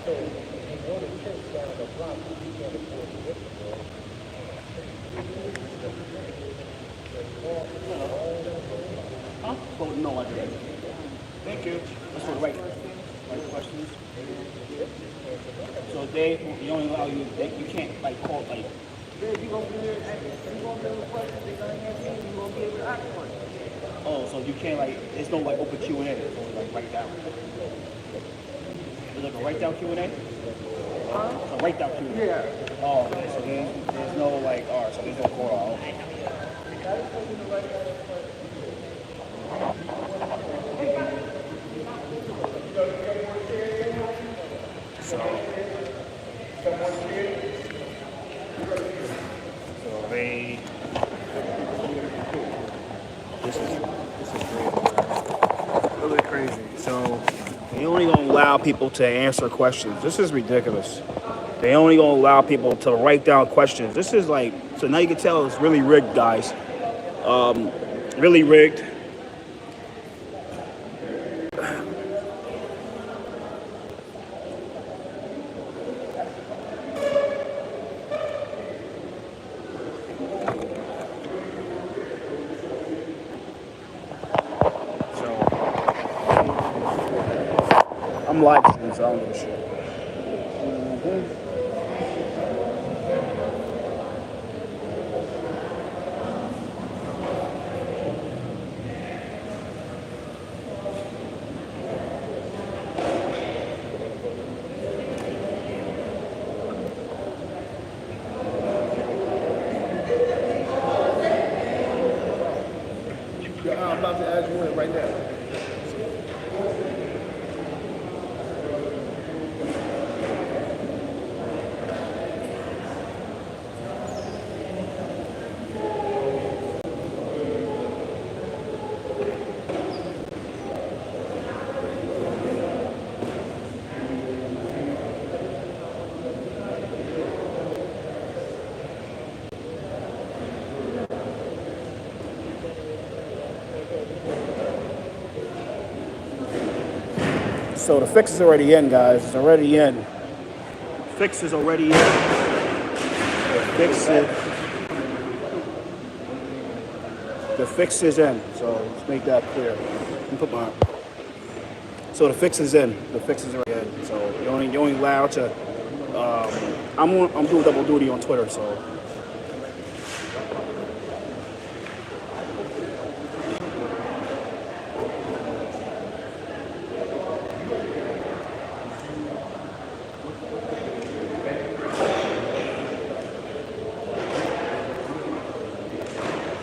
Huh? Oh, no, I didn't. Thank you. That's for the right questions. So they only allow you, you can't like call like. Oh, so you can't like, there's no like open Q&A, it's only like write down. Is it like a write down Q&A? So write down Q&A. Yeah. Oh, okay, so there's no like, alright, so there's no call out. So they, this is really crazy. So they only gonna allow people to answer questions. This is ridiculous. They only gonna allow people to write down questions. This is like, so now you can tell it's really rigged, guys. Really rigged. I'm live streaming, so I don't give a shit. I'm about to add you in right now. So the fix is already in, guys. It's already in. Fix is already in. The fix is in. So let's make that clear. Let me put my. So the fix is in. The fix is already in. So you're only allowed to. I'm doing double duty on Twitter, so.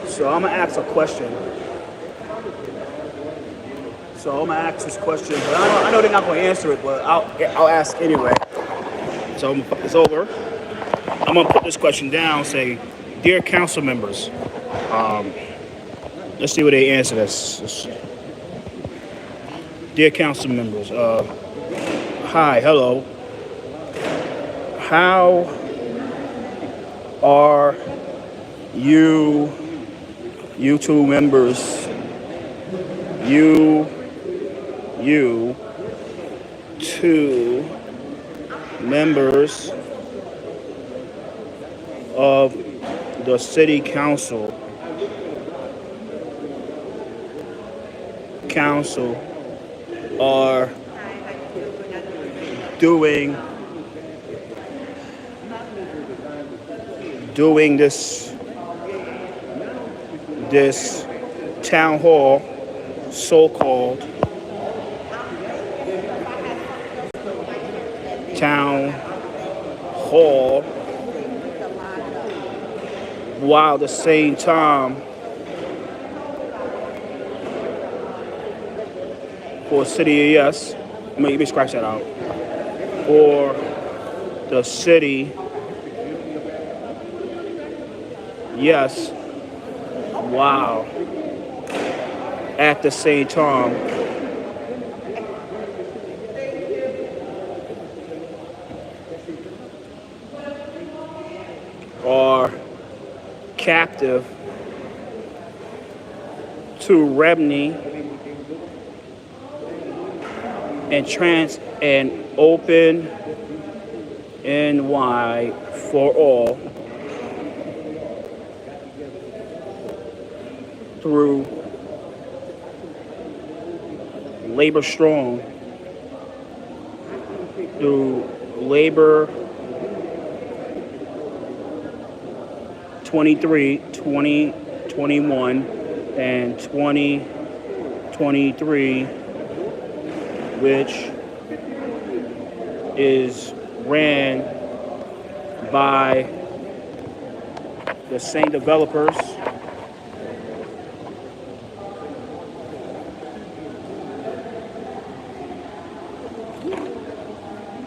So I'm gonna ask a question. So I'm gonna ask this question, but I know they're not gonna answer it, but I'll ask anyway. So it's over. I'm gonna put this question down. Say, dear council members, let's see what they answer this. Dear council members, hi, hello. How are you two members, you two members of the city council are doing this town hall, so-called town hall, while at the same time for city, yes, I mean, you may scratch that out, for the city, yes, wow, at the same time are captive to and open and wide for all through labor strong, through labor 23, 2021, and 2023, which is ran by the same developers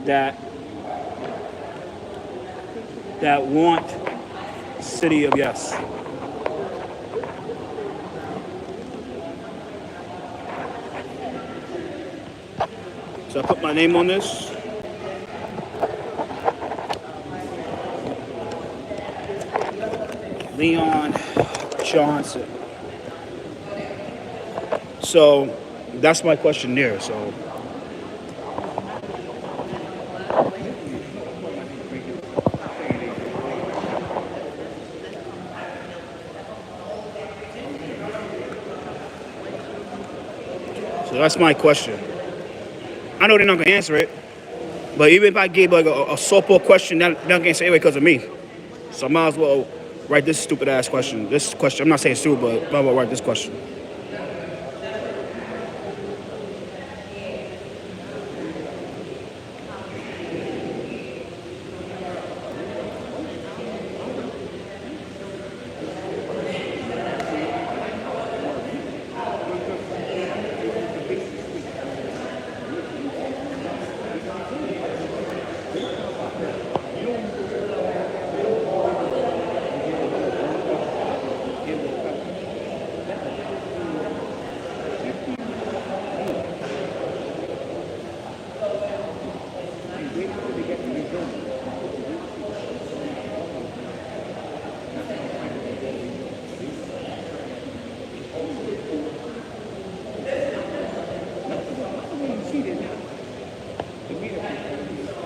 that want City of Yes. So I put my name on this. Leon Johnson. So that's my question there. So that's my question. I know they're not gonna answer it, but even if I gave like a softball question, they're not gonna answer it because of me. So I might as well write this stupid ass question. This question, I'm not saying stupid, but I might as well write this question.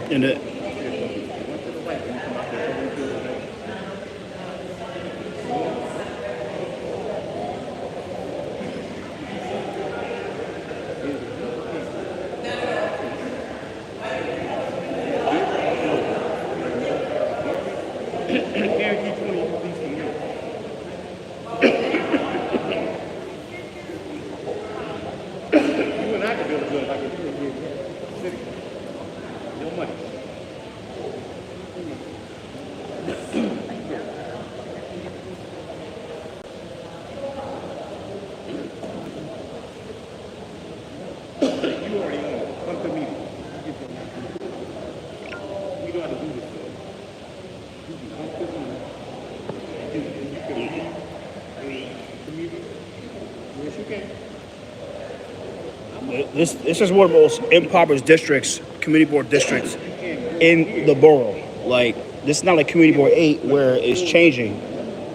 And this is one of the most impoverished districts, community board districts in the borough. Like, this is not like community board 8 where it's changing.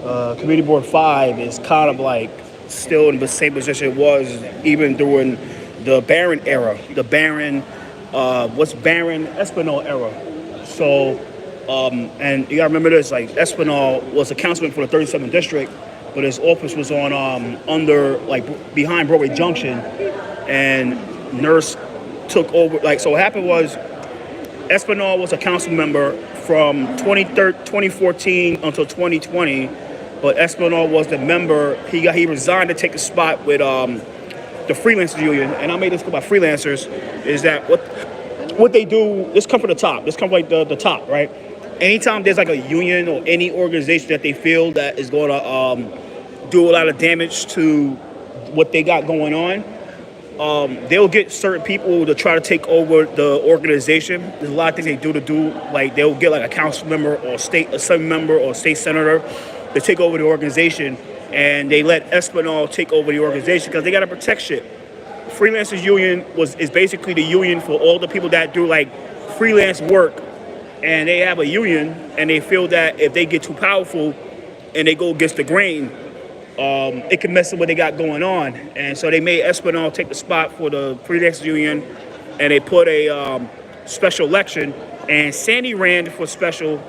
Community board 5 is kind of like still in the same position it was even during the Barron era, the Barron Espinal era. So, and you gotta remember this, like Espinal was a councilman for the 37th district, but his office was on under, like, behind Broadway Junction, and Nurse took over. Like, so what happened was Espinal was a council member from 2014 until 2020, but Espinal was the member. He resigned to take a spot with the freelancers union, and I made this about freelancers. Is that what they do? This comes from the top. This comes like the top, right? Anytime there's like a union or any organization that they feel that is going to do a lot of damage to what they got going on, they'll get certain people to try to take over the organization. There's a lot of things they do, like they'll get like a council member or state assembly member or state senator to take over the organization, and they let Espinal take over the organization because they got to protect shit. Freelancers Union is basically the union for all the people that do like freelance work, and they have a union, and they feel that if they get too powerful and they go against the grain, it can mess up what they got going on. And so they made Espinal take the spot for the freelancers union, and they put a special election, and Sandy ran for special,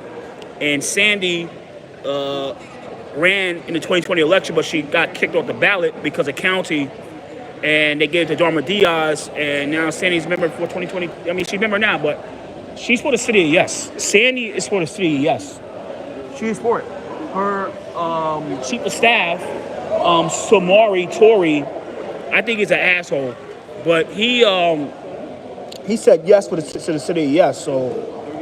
and Sandy ran in the 2020 election, but she got kicked off the ballot because of county, and they gave it to Darma Diaz, and now Sandy's a member for 2020. I mean, she's a member now, but she's for the city of yes. Sandy is for the city of yes. She's for it. Her chief of staff, Samari Tory, I think he's an asshole, but he said yes for to the city of yes. So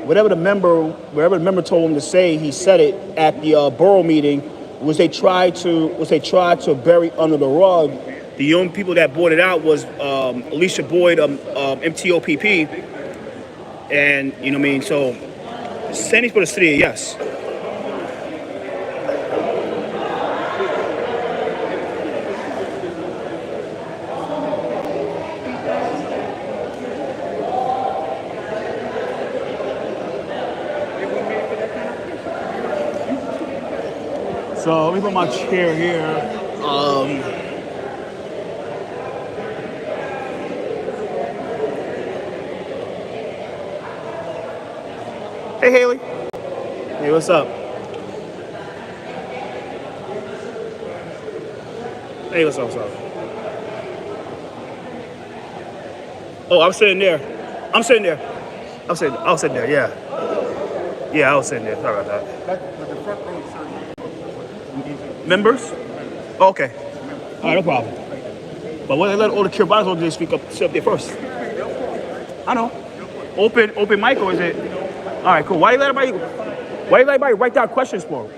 whatever the member told him to say, he said it at the borough meeting. Was they tried to bury under the rug. The only people that brought it out was Alicia Boyd, MTOPP, and you know what I mean. So Sandy's for the city of yes. So let me put my chair here. Hey, Haley. Hey, what's up? Hey, what's up, what's up? Oh, I'm sitting there. I was sitting there, yeah. Yeah, I was sitting there. Sorry about that. Members? Oh, okay. All right, no problem. But when they let all the Kiribati they sit up there first. I know. Open mic, or is it? All right, cool. Why do you let everybody write down questions for?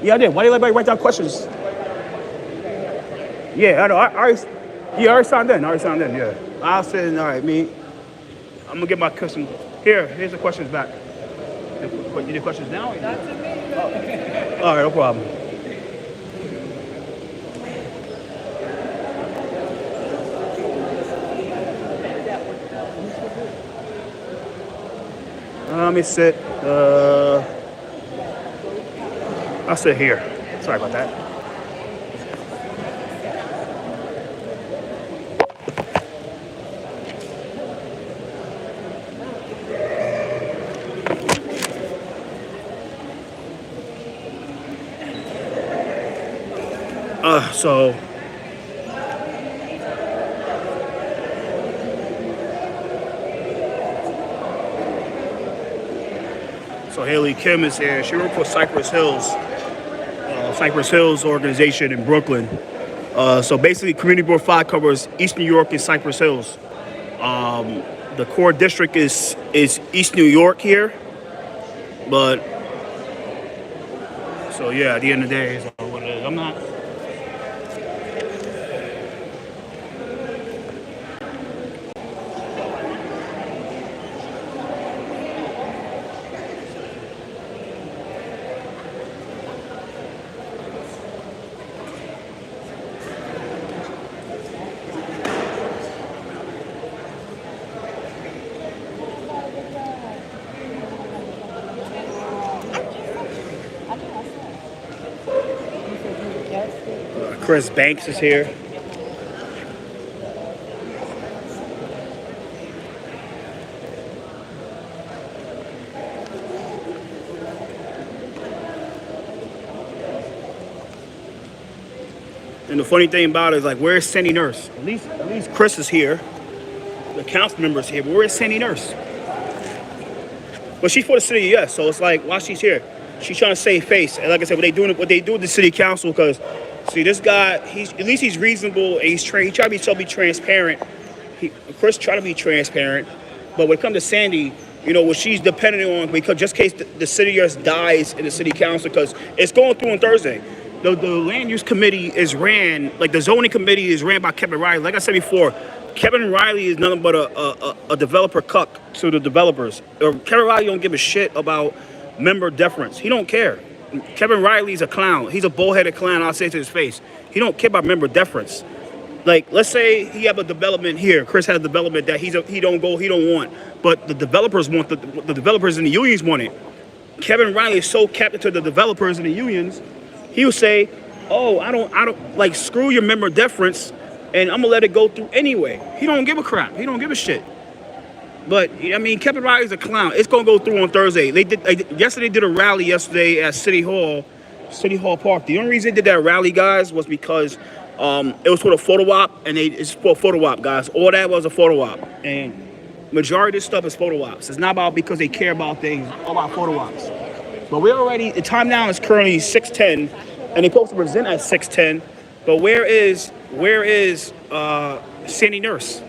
Yeah, I did. Why do you let everybody write down questions? Yeah, I know. I already signed in. Yeah. I'll say, all right, me. I'm gonna get my question. Here's the questions back. What, you need questions now? That's me. Oh. All right, no problem. Let me sit. I'll sit here. Sorry about that. So Haley Kim is here. She worked for Cypress Hills organization in Brooklyn. So basically, Community Board 5 covers East New York and Cypress Hills. The core district is East New York here, but so yeah, at the end of the day, it's what it is. I'm not. Chris Banks is here. And the funny thing about it is, like, where's Sandy Nurse? At least Chris is here. The council member's here, but where's Sandy Nurse? Well, she's for the city, yes. So it's like, while she's here, she's trying to save face. And like I said, what they do with the city council, because see, this guy, at least he's reasonable, and he try to be transparent. Chris try to be transparent, but when it comes to Sandy, you know, what she's dependent on, because just in case the city just dies in the city council, because it's going through on Thursday. The land use committee is ran, like the zoning committee is ran by Kevin Riley. Like I said before, Kevin Riley is nothing but a developer cuck to the developers. Kevin Riley don't give a shit about member deference. He don't care. Kevin Riley's a clown. He's a bullheaded clown. I'll say it to his face. He don't care about member deference. Like, let's say he have a development here. Chris has a development that he don't want, but the developers want the developers and the unions want it. Kevin Riley is so captive to the developers and the unions. He will say, "Oh, I don't like screw your member deference, and I'm gonna let it go through anyway." He don't give a crap. He don't give a shit. But I mean, Kevin Riley's a clown. It's gonna go through on Thursday. Yesterday did a rally yesterday at City Hall Park. The only reason they did that rally, guys, was because it was for a photo op, and it's for a photo op, guys. All that was a photo op, and majority of this stuff is photo ops. It's not about because they care about things. It's all about photo ops. But the time now is currently 6:10, and they're supposed to present at 6:10. But where is Sandy Nurse?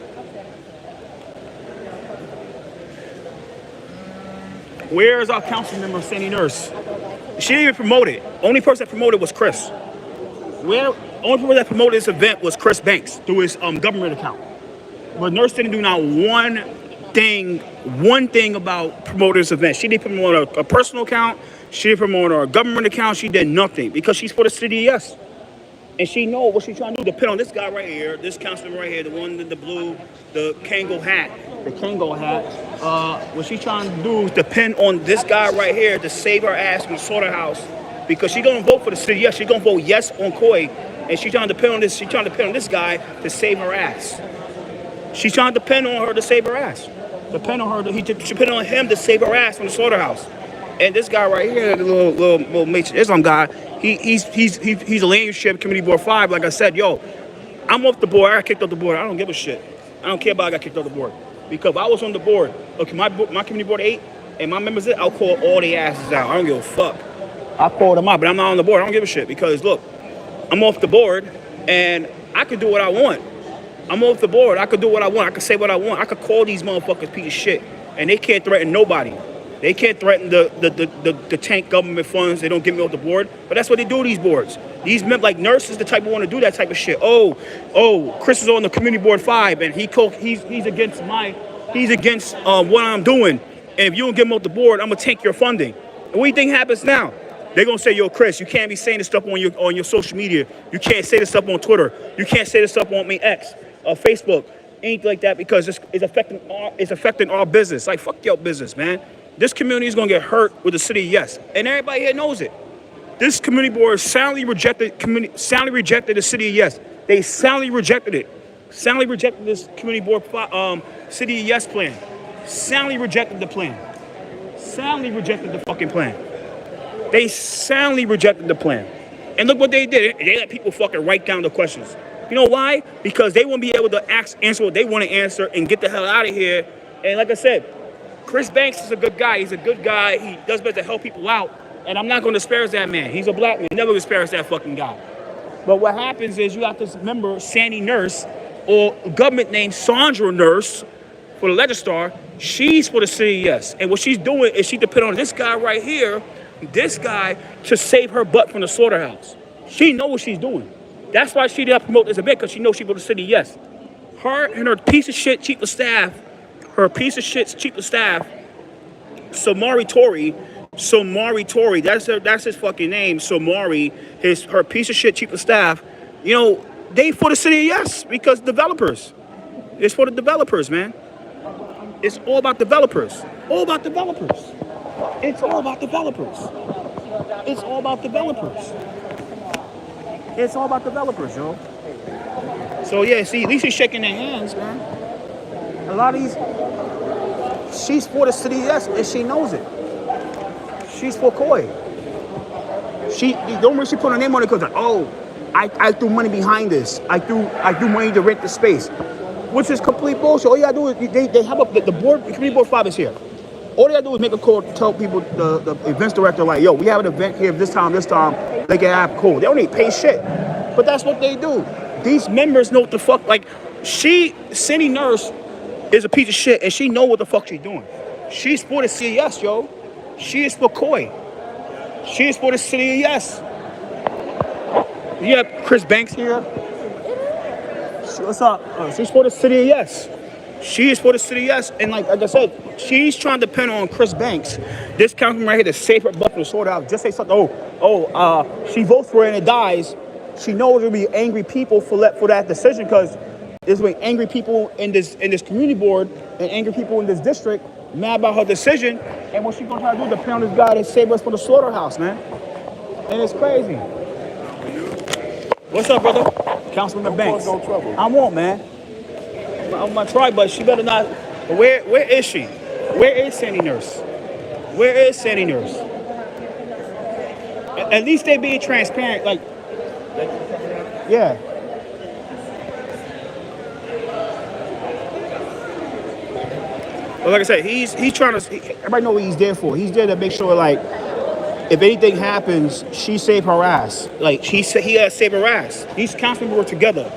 Where is our council member, Sandy Nurse? She didn't even promote it. Only person that promoted was Chris. Only person that promoted this event was Chris Banks through his government account. But Nurse didn't do not one thing about promoting this event. She didn't promote a personal account. She didn't promote her government account. She did nothing because she's for the city, yes. And she knows what she's trying to do. Depend on this guy right here, this councilman right here, the one in the blue, the Kango hat. What she's trying to do is depend on this guy right here to save her ass from the slaughterhouse, because she's gonna vote for the city. Yes, she's gonna vote yes on Coy, and she's trying to depend on this. She's trying to depend on this guy to save her ass. She's trying to depend on her to save her ass. Depend on her. She depend on him to save her ass from the slaughterhouse. And this guy right here, the little Mason Islam guy, he's a leadership committee board 5. Like I said, yo, I'm off the board. I got kicked off the board. I don't give a shit. I don't care about I got kicked off the board. Because if I was on the board, okay, my community board 8 and my members, I'll call all the asses out. I don't give a fuck. I'll call them out, but I'm not on the board. I don't give a shit because look, I'm off the board and I can do what I want. I'm off the board. I could do what I want. I could say what I want. I could call these motherfuckers piece of shit, and they can't threaten nobody. They can't threaten the tank government funds. They don't get me off the board. But that's what they do, these boards. These men, like nurses, the type who want to do that type of shit. Oh, Chris is on the community board 5, and he's against what I'm doing. And if you don't get him off the board, I'm gonna take your funding. And what do you think happens now? They're gonna say, yo, Chris, you can't be saying this stuff on your social media. You can't say this stuff on Twitter. You can't say this stuff on X, Facebook, anything like that, because it's affecting our business. Like, fuck your business, man. This community is going to get hurt with the city, yes. And everybody here knows it. This community board soundly rejected the city, yes. They soundly rejected it. Soundly rejected this community board city yes plan. Soundly rejected the plan. Soundly rejected the fucking plan. They soundly rejected the plan. And look what they did. They let people fucking write down the questions. You know why? Because they won't be able to answer what they want to answer and get the hell out of here. And like I said, Chris Banks is a good guy. He's a good guy. He does better to help people out. And I'm not going to disparage that man. He's a black man. Never disparage that fucking guy. But what happens is you have this member, Sandy Nurse, or government named Sandra Nurse, for the Legistar. She's for the city, yes. And what she's doing is she depends on this guy right here, this guy, to save her butt from the slaughterhouse. She knows what she's doing. That's why she didn't promote this event, because she knows she's for the city, yes. Her and her piece of shit chief of staff, Somari Tory, that's his fucking name, Somari, her piece of shit chief of staff, you know, they for the city, yes, because developers. It's for the developers, man. It's all about developers. All about developers. It's all about developers. It's all about developers. It's all about developers, yo. So yeah, see, at least he's shaking their hands, man. A lot of these, she's for the city, yes, and she knows it. She's for Coy. The only reason she put her name on it because, like, oh, I threw money behind this. I threw money to rent the space, which is complete bullshit. All you gotta do is they have the board, the community board 5 is here. All they gotta do is make a call, tell people, the events director, like, yo, we have an event here this time, they can have cool. They don't need to pay shit, but that's what they do. These members know what the fuck, like, Cindy Nurse is a piece of shit, and she know what the fuck she's doing. She's for the city, yes, yo. She is for Coy. She is for the city, yes. You have Chris Banks here. What's up? She's for the city, yes. She is for the city, yes. And like I said, she's trying to depend on Chris Banks, this councilman right here, to save her butt from the slaughterhouse. Just say something. She votes for it and it dies. She knows there'll be angry people for that decision, because there's going to be angry people in this community board and angry people in this district mad about her decision. And what she's going to try to do is depend on this guy to save us from the slaughterhouse, man. And it's crazy. What's up, brother? Councilman Banks. No trouble. I won't, man. I'm gonna try, but she better not But where is she? Where is Sandy Nurse? Where is Sandy Nurse? At least they being transparent. Like, yeah. But like I said, he's trying to. Everybody know what he's there for. He's there to make sure, like, if anything happens, she save her ass. Like he has save her ass. These councilmen were together.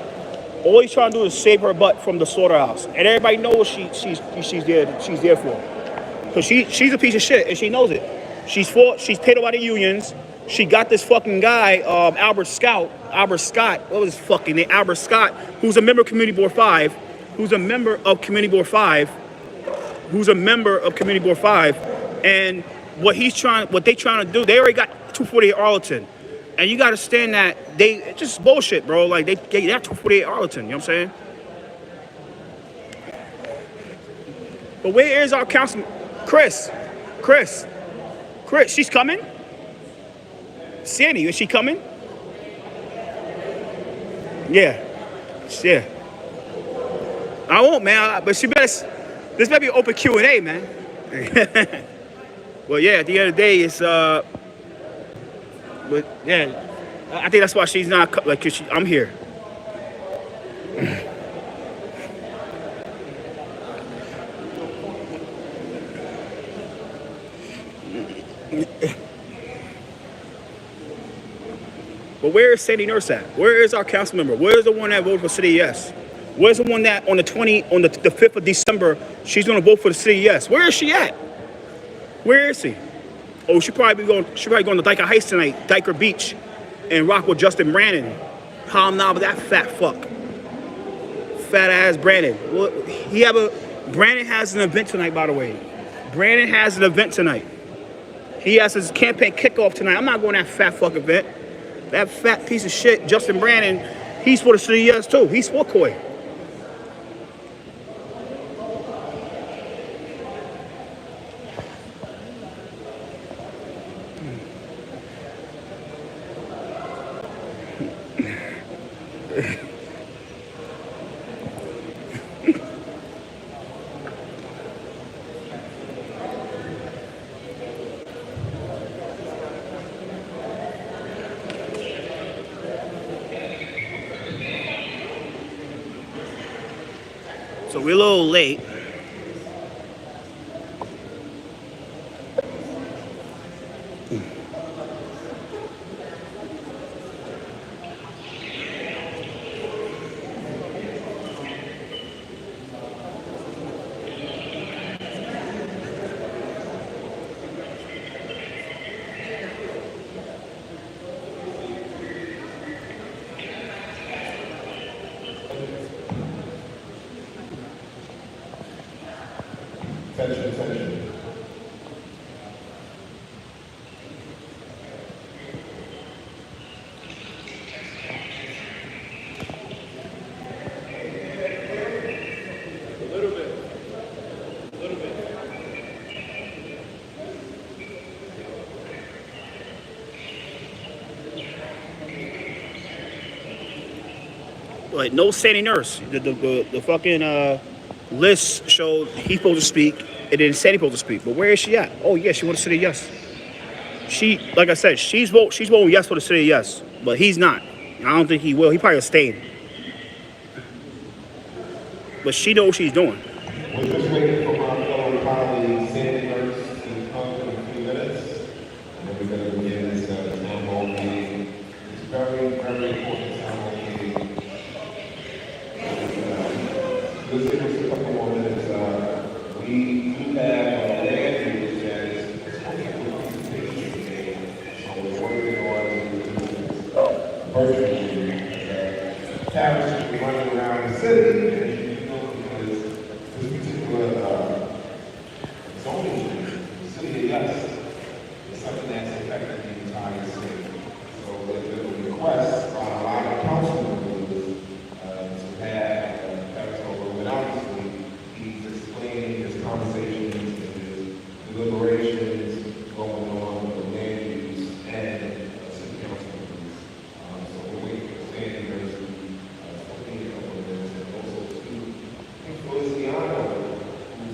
All he's trying to do is save her butt from the slaughterhouse, and everybody knows she's there for. Cause she's a piece of shit and she knows it. She's paid by the unions. She got this fucking guy, Albert Scott, what was his fucking name? Albert Scott, who's a member of Community Board 5, and what they trying to do, they already got 248 Arlington. And you gotta understand that it's just bullshit, bro. Like they got 248 Arlington, you know what I'm saying? But where is our councilman? Chris, she's coming? Sandy, is she coming? Yeah. I won't, man, but this better be an open Q&A, man. Well, yeah, at the end of the day, it's, but yeah, I think that's why she's not, like, cause I'm here. But where is Sandy Nurse at? Where is our council member? Where is the one that voted for City Yes? Where's the one that on the 5th of December, she's gonna vote for the City Yes? Where is she at? Where is she? Oh, she probably going to Diker Heights tonight, Diker Beach, and rock with Justin Brandon. How I'm not with that fat fuck. Fat ass Brandon. Well, Brandon has an event tonight, by the way. Brandon has an event tonight. He has his campaign kickoff tonight. I'm not going to that fat fuck event. That fat piece of shit, Justin Brandon, he's for the City Yes too. He's for Coy. So we're a little late. Attention. A little bit. Like no Sandy Nurse. The fucking list showed he's supposed to speak, and then Sandy supposed to speak. But where is she at? Oh yeah, she wants to City Yes. She, like I said, she's voting yes for the City Yes, but he's not. I don't think he will. He probably will stay. But she knows what she's doing. We're just waiting for my fellow colleague, Sandy Nurse, to come in a few minutes. And then we're going to begin this town hall meeting. It's very, very important town hall meeting. Let's give us a couple more minutes. We do have land use that is presentation today. So we're working on virtually. Tariffs should be running around the city. Zoning, City Yes, is something that's affecting the entire city. So there's a request by a lot of council members to have Councilman, and obviously he's explaining his conversations and his deliberations going on with the land use and city council members. So we're waiting for Sandy Nurse to speak a couple of minutes, and also to Feliciano, who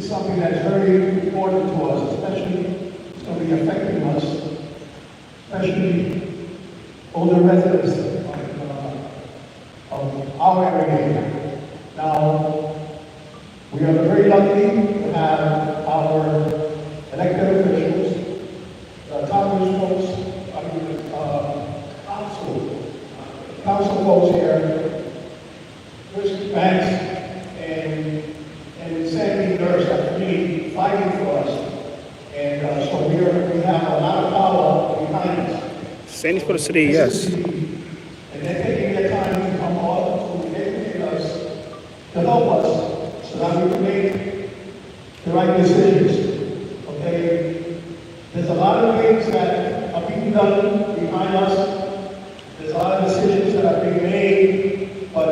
is something that's very important to us, especially it's going to be affecting us, especially older residents of our area. Now, we are very lucky to have our elected officials, Congress folks, council folks here, Chris Banks, and Sandy Nurse are really fighting for us. And so we have a lot of power behind us. Sandy's for the city, yes. And they're taking their time to come on to educate us, to help us, so that we can make the right decisions. Okay? There's a lot of things that are being done behind us. There's a lot of decisions that are being made, but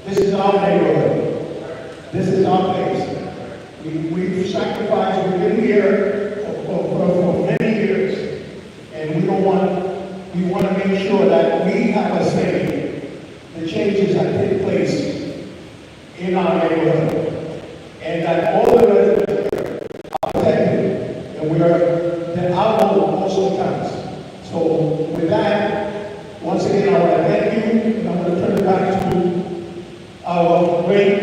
this is our neighborhood. This is our place. We've sacrificed, we've been here for many years, and we want to make sure that we have a say in the changes that take place in our neighborhood, and that all the residents are protected, and that our vote also counts. So with that, once again, I want to thank you, and I'm going to turn it back to our great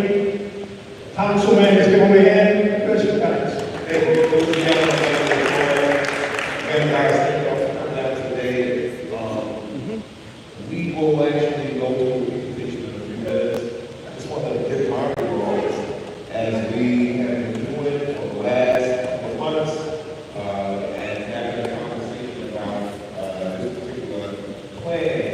councilman, let's give him a hand, Christopher Banks. Thank you, Mr. Again, guys, thank you all for coming out today. We will actually go through the presentation in a few minutes. I just want to give my remarks as we have been doing for the last couple of months and having a conversation about this particular plan.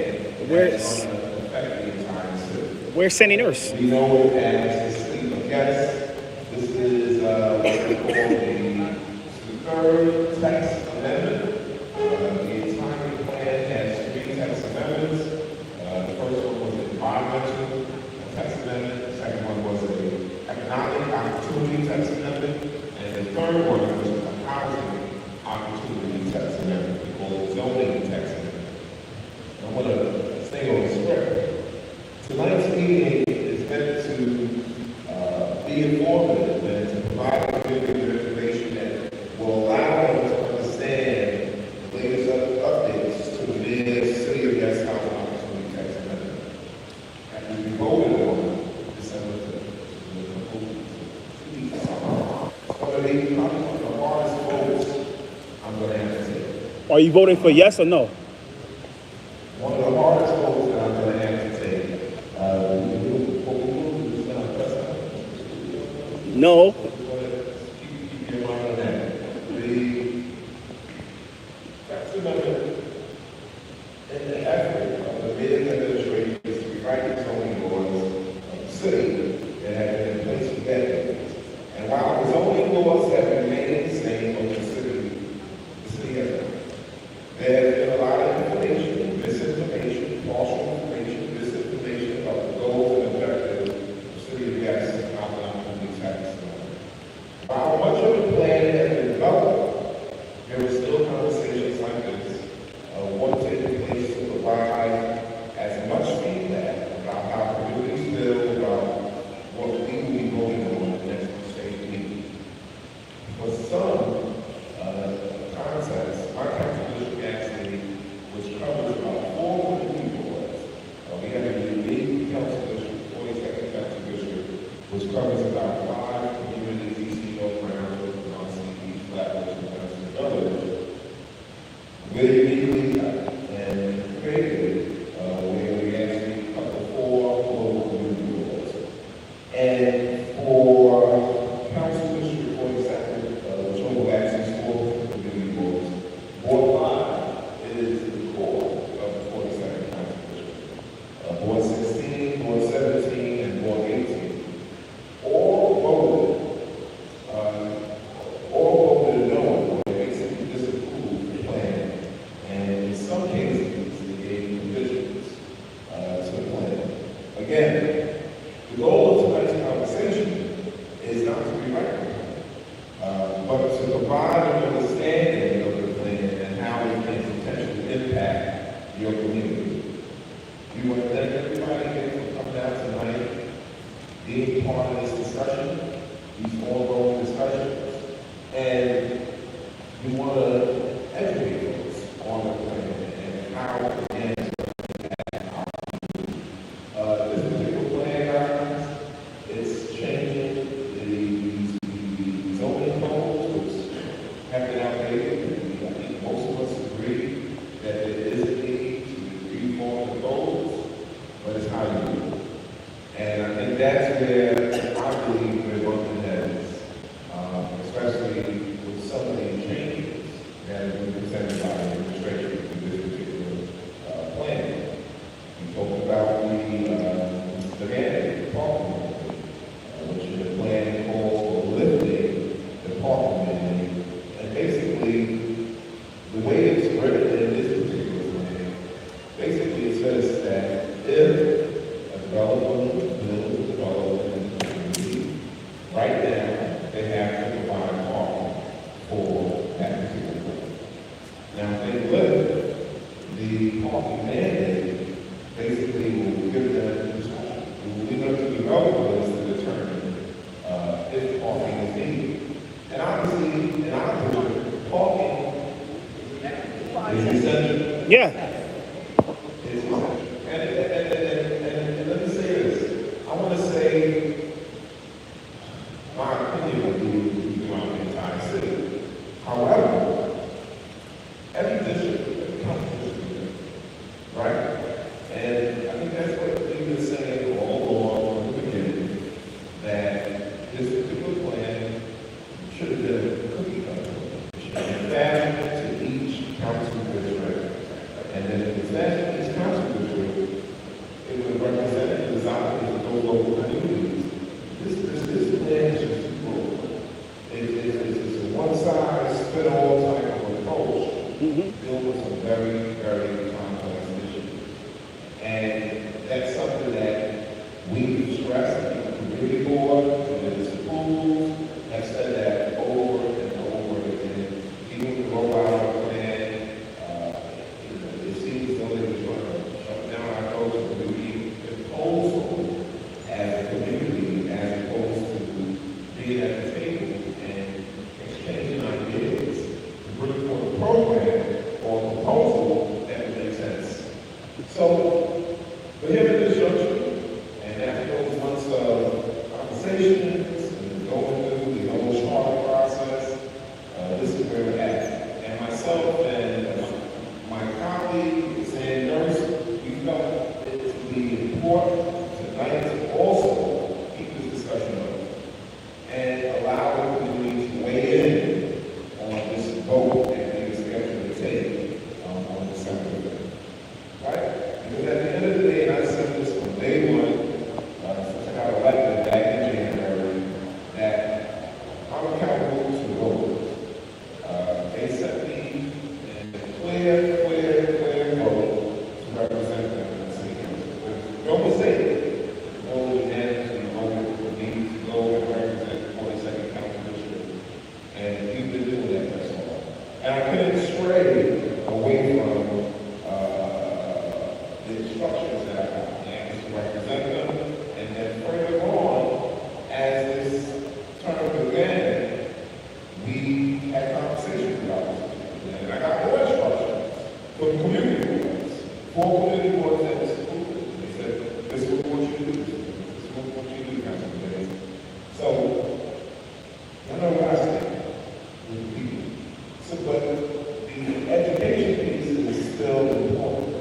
Where's Sandy Nurse? We know it as the sleep of guests. This is what we call the third text amendment. The entire plan has three text amendments. The first one was an environmental text amendment. The second one was an economic opportunity text amendment. And the third one was a housing opportunity text amendment. We call it zoning text amendment. I want to stay on the script. Tonight's meeting is meant to be informative and to provide a good bit of information that will allow them to understand the latest updates to the mayor's city of Yes Housing Opportunity Tax Amendment. And will be voted on December 5th. One of the hardest votes I'm going to have to take. Are you voting for yes or no? One of the hardest votes that I'm going to have to take. No. Keep your mind on that. The tax amendment in the effort of the mayor's administration is to rewrite the zoning laws of the city that have been in place for decades. And while the zoning laws have remained the same over the city has not. There has been a lot of information, misinformation, false information, misinformation about the goals and objectives of the city of Yes Housing Opportunity Tax. While much of the plan has been developed, there are still conversations like this, one taking place to provide as much feedback about how communities feel about what we will be voting on in the next state meeting. For some concepts, my council district actually, which covers about 400 wards. We have a unique council district, 42nd council district, which covers about 5 communities, East York, Brownsville, East Flatbush, and Johnson Village. We're uniquely and created where we actually cover 4 local community boards. And for council district 47, which overlaps 4 community boards, Board 5 is the core of the 42nd council district. Board 16, Board 17, and Board 18 all voted no, or basically disapproved the plan, and in some cases, they gave revisions to the plan. Again, the goal of tonight's conversation is not to rewrite the plan, but to provide an understanding of the plan and how it can potentially impact your community. We want to thank everybody here for coming out tonight, being part of this discussion, these ongoing if parking is needed. And obviously, in our district, parking is essential. Yeah. Is essential. And let me say this. I want to say my opinion would be throughout the entire city. However, every district comes to district, right? And I think that's what we've been saying all along from the beginning, that this particular plan should have been a cookie cutter. It should have been fastened to each council district. And then if it's fastened to each council district, it would represent the desires of those local communities. This plan is just too broad. It's a one-size-fits-all type of approach. Deal with some very, very complex issues. And that's something that we've stressed at the community board, and the schools have said that over and over again. Even with the rollout plan, it seems as though they were trying to shut down our approach to the proposal as a community, as opposed to being at the table and exchanging ideas to bring forth a program or proposal that would make sense. So, we're here at this juncture, and after those months of conversations and going through the whole charter process, this is where we're at. And myself and my colleague, Sam Nurse, we felt it to be important tonight to also keep this discussion open and allow the community to weigh in on this vote that we are scheduled to take on December 5th. Right? Because at the end of the day, and I said this from day one, since I got elected back in January, that I'm accountable to the voters. They set me in a clear vote to represent them in the city council. No mistake. No unanimously voted for me to go and represent the 42nd council district. And you've been doing that thus far. And I couldn't stray away from the instructions that I got, and to represent them. And then further on, as this term began, we had conversations about this. And I got more instructions from community boards, 4 community boards that was included. They said, this is what we want you to do, this is what we want you to do, Councilman Davis. So, I know where I stand with the people. So, but the education piece is still important.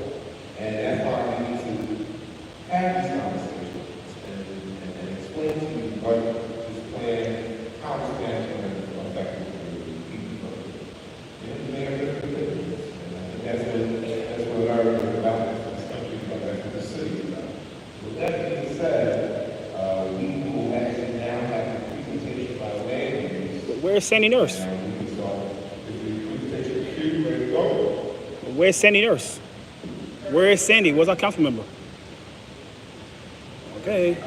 And that's why we need to have these conversations and explain to you what this plan, how this plan is going to affect the people. You may have different opinions. And I think that's what I learned about this country, about this city. With that being said, we will actually now have a presentation by the land use. Where's Sandy Nurse? And we can start with the presentation queue, ready to go. Where's Sandy Nurse? Where is Sandy? Where's our council member? Okay.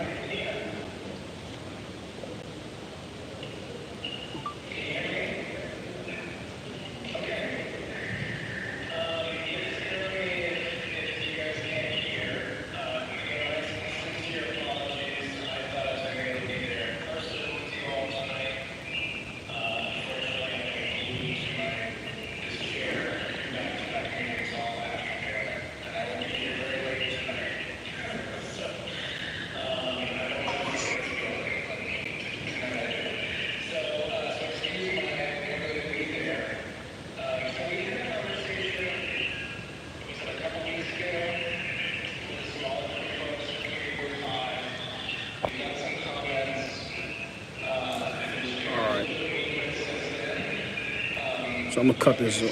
So I'm gonna cut this.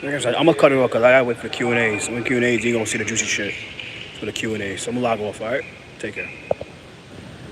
Like I said, I'm gonna cut it off because I gotta wait for the Q&As. When Q&As, you gonna see the juicy shit for the Q&A. So I'm gonna log off. All right, take care.